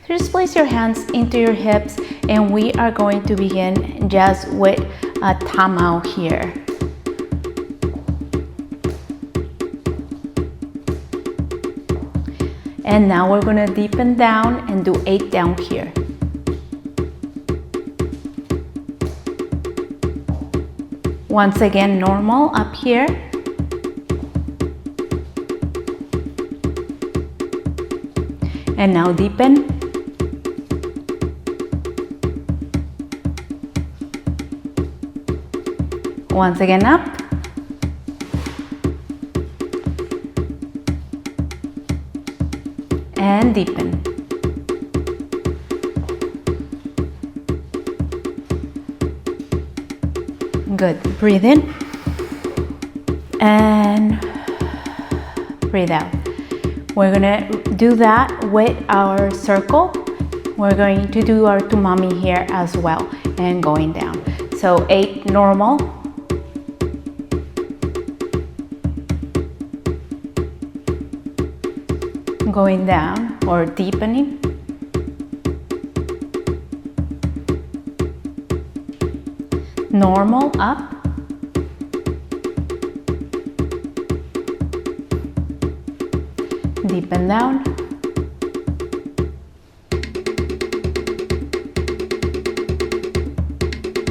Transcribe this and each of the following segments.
So just place your hands into your hips, and we are going to begin just with a tamau here. And now we're going to deepen down and do 8 down here. Once again, normal up here. And now deepen. Once again up. And deepen. Good. Breathe in and breathe out. We're gonna do that with our circle. We're going to do our tumami here as well and going down. So 8 normal. Going down or deepening. Normal up. Deepen down.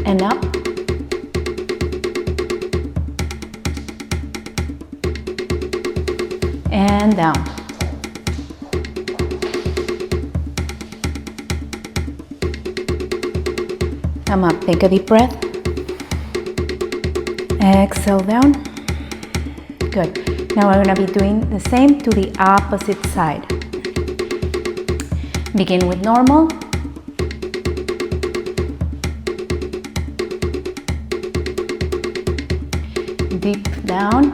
And up. And down. Come up, take a deep breath. Exhale down. Good. Now we're going to be doing the same to the opposite side. Begin with normal. Deep down.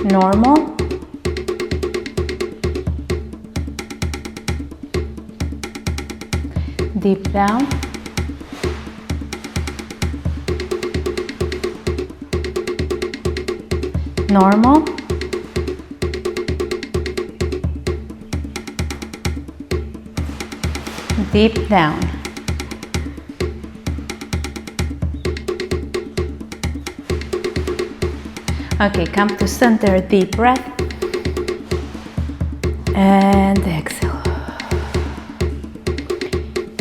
Normal. Deep down. Normal. Deep down. Okay, come to center, deep breath. And exhale.